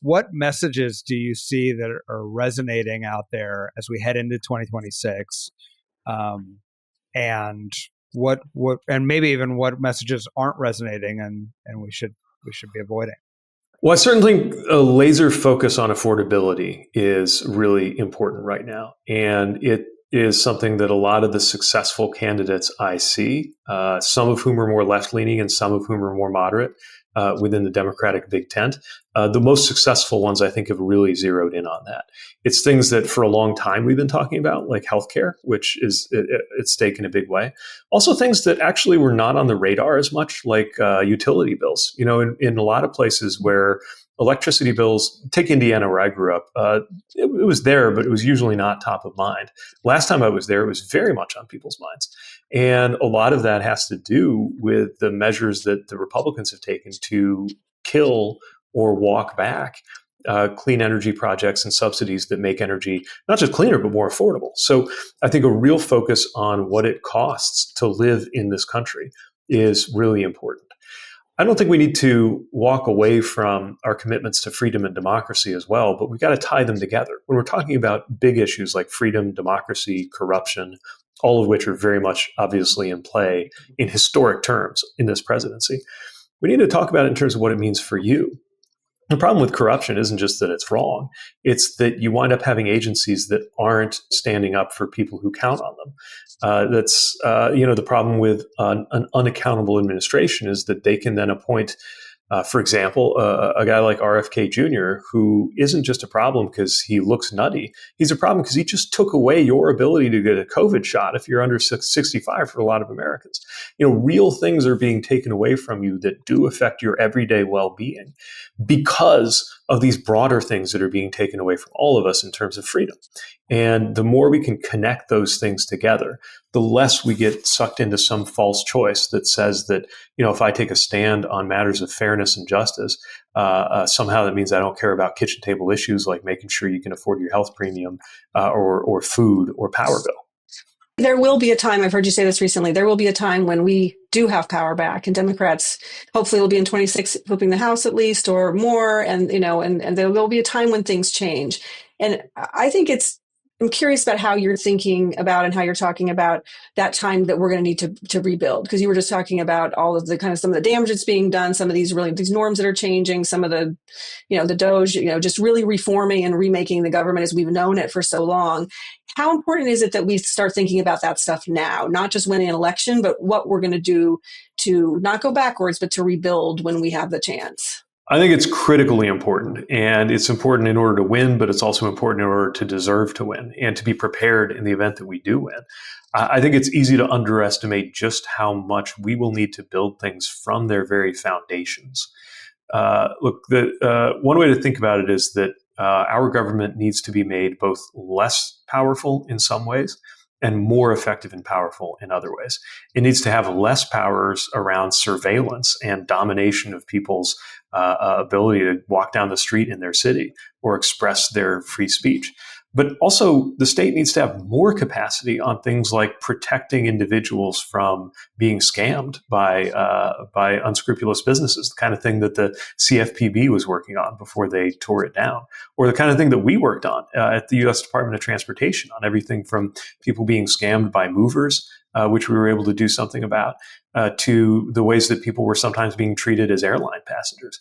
what messages do you see that are resonating out there as we head into 2026? And what and maybe even what messages aren't resonating and we should be avoiding? Well, I certainly think a laser focus on affordability is really important right now. And it is something that a lot of the successful candidates I see, some of whom are more left-leaning and some of whom are more moderate within the Democratic big tent, the most successful ones I think have really zeroed in on that. It's things that for a long time we've been talking about, like healthcare, which is at stake in a big way. Also things that actually were not on the radar as much, like utility bills. You know, in a lot of places where electricity bills, take Indiana where I grew up, it was there, but it was usually not top of mind. Last time I was there, it was very much on people's minds. And a lot of that has to do with the measures that the Republicans have taken to kill or walk back clean energy projects and subsidies that make energy not just cleaner, but more affordable. So I think a real focus on what it costs to live in this country is really important. I don't think we need to walk away from our commitments to freedom and democracy as well, but we've got to tie them together. When we're talking about big issues like freedom, democracy, corruption, all of which are very much obviously in play in historic terms in this presidency, we need to talk about it in terms of what it means for you. The problem with corruption isn't just that it's wrong. It's that you wind up having agencies that aren't standing up for people who count on them. That's the problem with an unaccountable administration is that they can then appoint, for example, a guy like RFK Jr., who isn't just a problem because he looks nutty. He's a problem because he just took away your ability to get a COVID shot if you're under 65 for a lot of Americans. You know, real things are being taken away from you that do affect your everyday well-being because of these broader things that are being taken away from all of us in terms of freedom. And the more we can connect those things together, the less we get sucked into some false choice that says that, you know, if I take a stand on matters of fairness and justice, somehow that means I don't care about kitchen table issues like making sure you can afford your health premium or food or power bill. There will be a time, I've heard you say this recently, there will be a time when we do have power back, and Democrats hopefully will be in 26 flipping the House at least or more. And, you know, and there will be a time when things change. And I think I'm curious about how you're thinking about and how you're talking about that time that we're going to need to rebuild. Because you were just talking about all of the kind of some of the damage that's being done, some of these norms that are changing, some of the, you know, the DOGE, you know, just really reforming and remaking the government as we've known it for so long. How important is it that we start thinking about that stuff now, not just winning an election, but what we're going to do to not go backwards, but to rebuild when we have the chance? I think it's critically important, and it's important in order to win, but it's also important in order to deserve to win and to be prepared in the event that we do win. I think it's easy to underestimate just how much we will need to build things from their very foundations. One way to think about it is that our government needs to be made both less powerful in some ways and more effective and powerful in other ways. It needs to have less powers around surveillance and domination of people's ability to walk down the street in their city or express their free speech. But also, the state needs to have more capacity on things like protecting individuals from being scammed by unscrupulous businesses, the kind of thing that the CFPB was working on before they tore it down, or the kind of thing that we worked on at the U.S. Department of Transportation on everything from people being scammed by movers, which we were able to do something about, to the ways that people were sometimes being treated as airline passengers.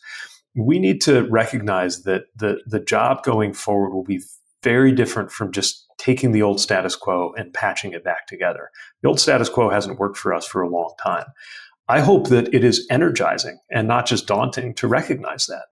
We need to recognize that the job going forward will be very different from just taking the old status quo and patching it back together. The old status quo hasn't worked for us for a long time. I hope that it is energizing and not just daunting to recognize that